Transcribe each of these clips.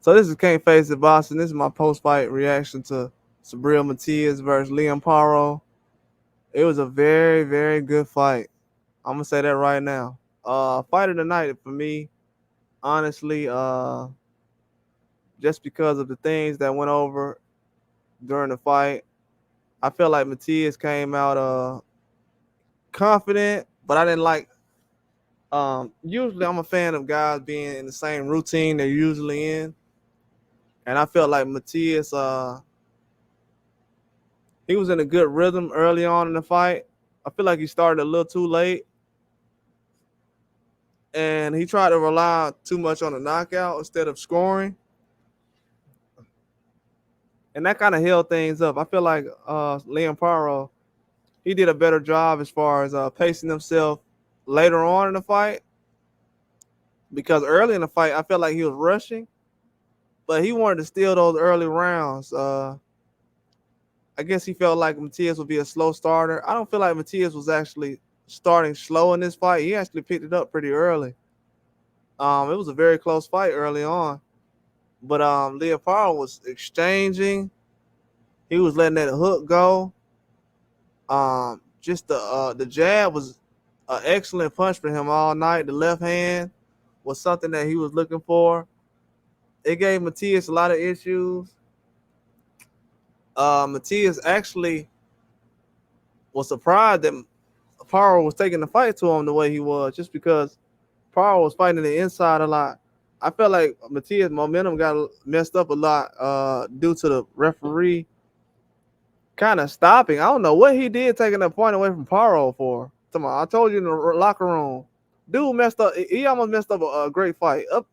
So this is Can't Face It Boxing. This is my post-fight reaction to Subriel Matias versus Liam Paro. It was a very, very good fight. I'm gonna say that right now. Fight of the night for me, honestly. Just because of the things that went over during the fight, I felt like Matias came out confident, but I didn't like. Usually, I'm a fan of guys being in the same routine they're usually in, and I felt like Matias he was in a good rhythm early on in the fight. I feel like he started a little too late, and he tried to rely too much on the knockout instead of scoring, and that kind of held things up. I feel like Liam Paro he did a better job as far as pacing himself later on in the fight because early in the fight I felt like he was rushing, but he wanted to steal those early rounds. I guess he felt like Matias would be a slow starter. I don't feel like Matias was actually starting slow in this fight. He actually picked it up pretty early. It was a very close fight early on, but Leopardo was exchanging. He was letting that hook go. Just the jab was an excellent punch for him all night. The left hand was something that he was looking for. It gave Matias a lot of issues. Matias actually was surprised that Paro was taking the fight to him the way he was, just because Paro was fighting the inside a lot. I felt like Matias' momentum got messed up a lot due to the referee kind of stopping. I don't know what he did taking the point away from Paro for. I told you in the locker room, dude messed up. He almost messed up a great fight. Up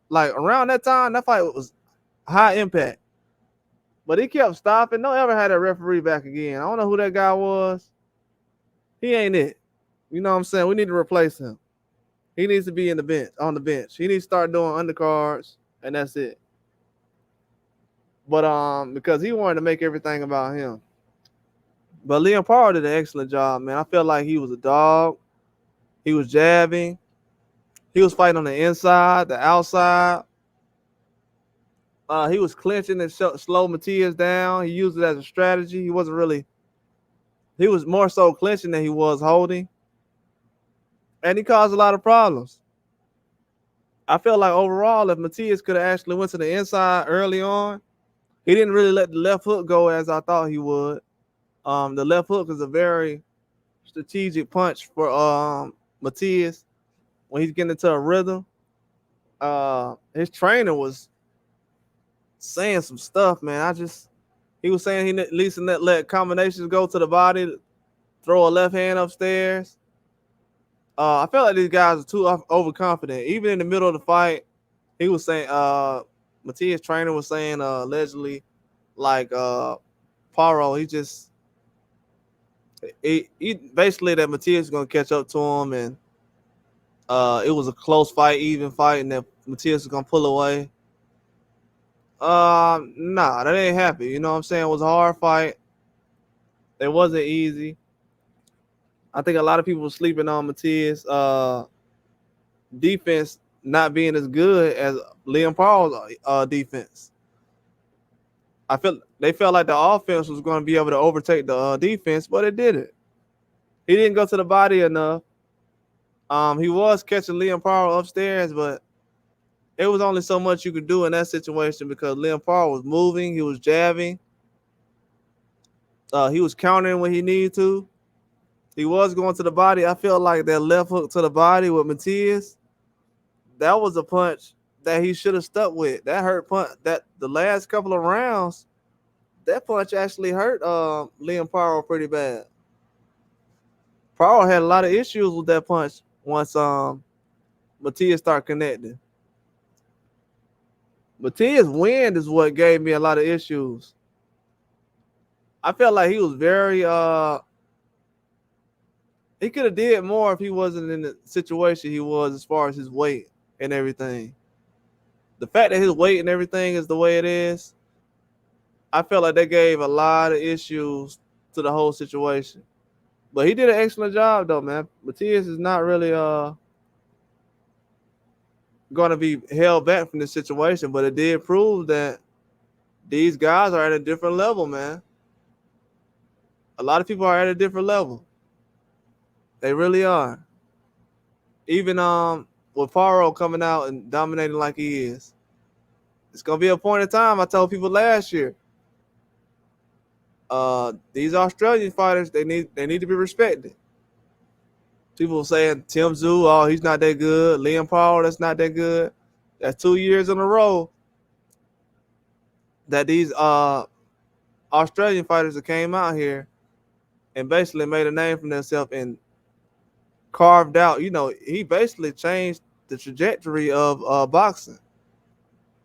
like around that time, that fight was high impact, but he kept stopping. Don't ever have that referee back again. I don't know who that guy was. He ain't it. You know what I'm saying? We need to replace him. He needs to be in the bench on the bench. He needs to start doing undercards, and that's it. But because he wanted to make everything about him. But Liam Paro did an excellent job, man. I felt like he was a dog. He was jabbing. He was fighting on the inside, the outside. He was clinching and slow Matias down. He used it as a strategy. He wasn't really. He was more so clinching than he was holding, and he caused a lot of problems. I felt like overall, if Matias could have actually went to the inside early on, he didn't really let the left hook go as I thought he would. The left hook is a very strategic punch for Matias when he's getting into a rhythm. His trainer was saying some stuff, man. He was saying he at least let combinations go to the body, throw a left hand upstairs. I felt like these guys are too overconfident. Even in the middle of the fight, he was saying Matias' trainer was saying allegedly like Paro, he basically that Matias is gonna catch up to him, and it was a close fight, even fight, and that Matias is gonna pull away. Nah, that ain't happy. You know what I'm saying? It was a hard fight. It wasn't easy. I think a lot of people were sleeping on Matias' defense not being as good as Liam Paul's defense. They felt like the offense was going to be able to overtake the defense, but it didn't. He didn't go to the body enough. He was catching Liam Paro upstairs, but it was only so much you could do in that situation because Liam Paro was moving, he was jabbing, he was countering when he needed to. He was going to the body. I felt like that left hook to the body with Matias, that was a punch that he should have stuck with. That hurt punch. That the last couple of rounds, that punch actually hurt Liam Paro pretty bad. Paro had a lot of issues with that punch once Matias started connecting. Matias' wind is what gave me a lot of issues. I felt like he was very he could have did more if he wasn't in the situation he was as far as his weight and everything. The fact that his weight and everything is the way it is, I felt like that gave a lot of issues to the whole situation. But he did an excellent job though, man. Matias is not really going to be held back from this situation, but it did prove that these guys are at a different level, man. A lot of people are at a different level. They really are. Even with Paro coming out and dominating like he is, it's gonna be a point in time. I told people last year, these Australian fighters, they need to be respected. People saying Tim Tszyu, oh, he's not that good. Liam Paro, that's not that good. That's 2 years in a row that these Australian fighters that came out here and basically made a name for themselves and carved out. He basically changed the trajectory of boxing.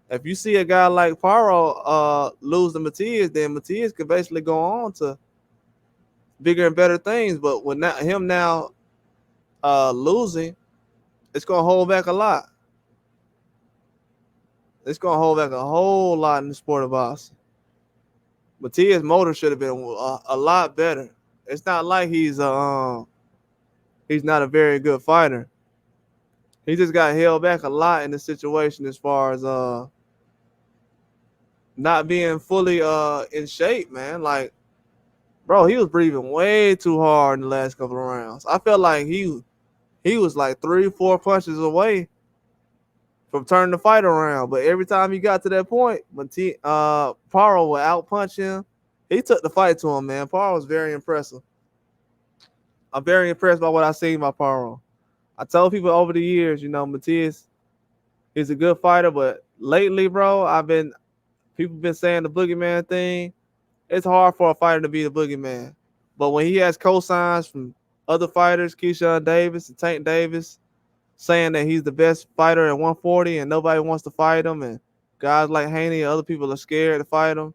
If you see a guy like Paro lose to Matias, then Matias could basically go on to bigger and better things. But with him now losing, it's gonna hold back a lot. It's gonna hold back a whole lot in the sport of boxing. Matias' motor should have been a lot better. It's not like he's not a very good fighter. He just got held back a lot in the situation as far as not being fully in shape, man. Like, bro, he was breathing way too hard in the last couple of rounds. I felt like he was like 3-4 punches away from turning the fight around. But every time he got to that point, when Paro would outpunch him, he took the fight to him, man. Paro was very impressive. I'm very impressed by what I seen by Paro. I told people over the years, Matias, he's a good fighter, but lately, bro, people been saying the boogeyman thing. It's hard for a fighter to be the boogeyman. But when he has cosigns from other fighters, Keyshawn Davis and Tank Davis, saying that he's the best fighter at 140 and nobody wants to fight him, and guys like Haney and other people are scared to fight him,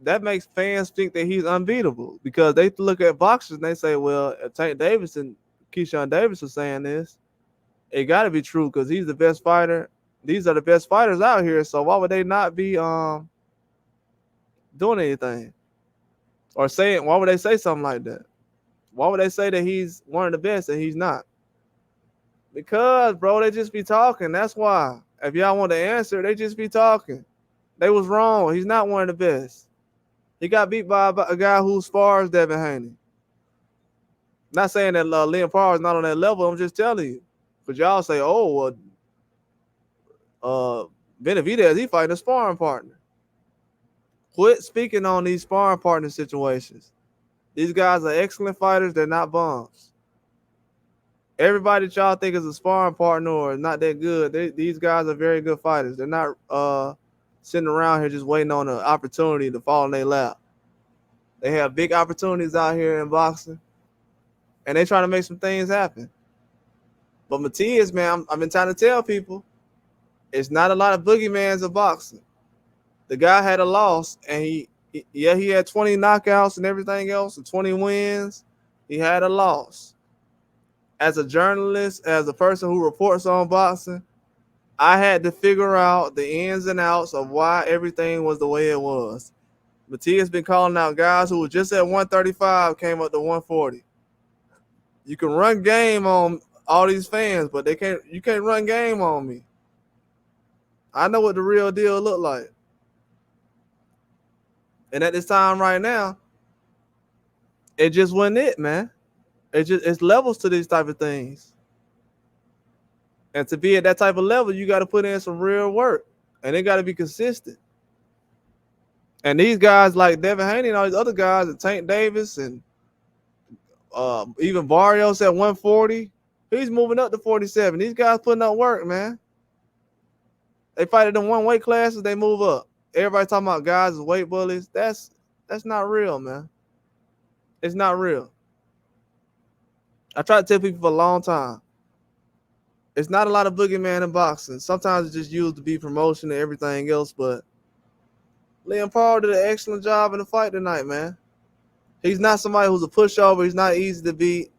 that makes fans think that he's unbeatable, because they look at boxers and they say, well, if Tank Davis and Keyshawn Davis are saying this, it got to be true because he's the best fighter. These are the best fighters out here, so why would they not be doing anything or saying? Why would they say something like that? Why would they say that he's one of the best and he's not? Because, bro, they just be talking. That's why. If y'all want to answer, they just be talking. They was wrong. He's not one of the best. He got beat by a guy who's far as Devin Haney. Not saying that Liam Paro is not on that level. I'm just telling you. But y'all say, oh, well, Benavidez, he fighting a sparring partner. Quit speaking on these sparring partner situations. These guys are excellent fighters. They're not bums. Everybody that y'all think is a sparring partner or not that good, these guys are very good fighters. They're not sitting around here just waiting on an opportunity to fall in their lap. They have big opportunities out here in boxing, and they trying to make some things happen. But Matias, man, I've been trying to tell people, it's not a lot of boogeymans in boxing. The guy had a loss, and he had 20 knockouts and everything else, and 20 wins. He had a loss. As a journalist, as a person who reports on boxing, I had to figure out the ins and outs of why everything was the way it was. Matias been calling out guys who were just at 135, came up to 140. You can run game on all these fans, but you can't run game on me. I know what the real deal look like. And at this time right now, it just wasn't it, man. It's levels to these type of things. And to be at that type of level, you got to put in some real work. And it got to be consistent. And these guys like Devin Haney and all these other guys, and Tank Davis and even Barrios at 140, he's moving up to 47. These guys putting up work, man. They fight in them one weight classes, they move up. Everybody talking about guys as weight bullies. That's not real, man. It's not real. I try to tell people for a long time. It's not a lot of boogeyman in boxing. Sometimes it's just used to be promotion and everything else, but Liam Paro did an excellent job in the fight tonight, man. He's not somebody who's a pushover. He's not easy to beat.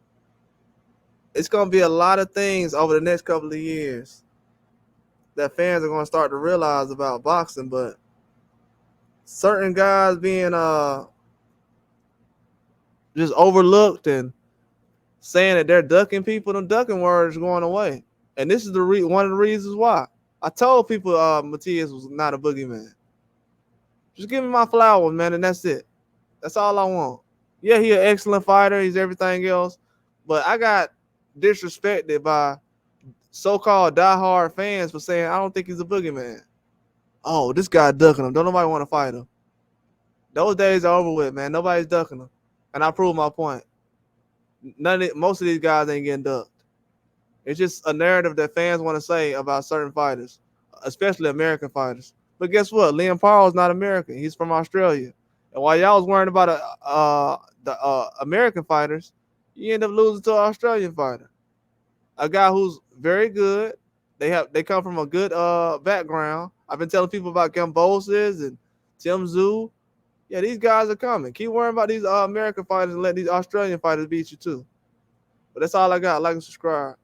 It's going to be a lot of things over the next couple of years that fans are going to start to realize about boxing, but certain guys being just overlooked and saying that they're ducking people, them ducking words going away. And this is one of the reasons why. I told people Matias was not a boogeyman. Just give me my flowers, man, and that's it. That's all I want. Yeah, he's an excellent fighter. He's everything else. But I got disrespected by so-called diehard fans for saying I don't think he's a boogeyman. Oh, this guy ducking him. Don't nobody want to fight him. Those days are over with, man. Nobody's ducking him. And I proved my point. Most of these guys ain't getting ducked. It's just a narrative that fans want to say about certain fighters, especially American fighters. But guess what? Liam Paro is not American. He's from Australia. And while y'all was worrying about the American fighters, you end up losing to an Australian fighter, a guy who's very good. They come from a good background. I've been telling people about Gambosis and Tim Tszyu. Yeah, these guys are coming. Keep worrying about these American fighters and let these Australian fighters beat you too. But that's all I got. Like and subscribe.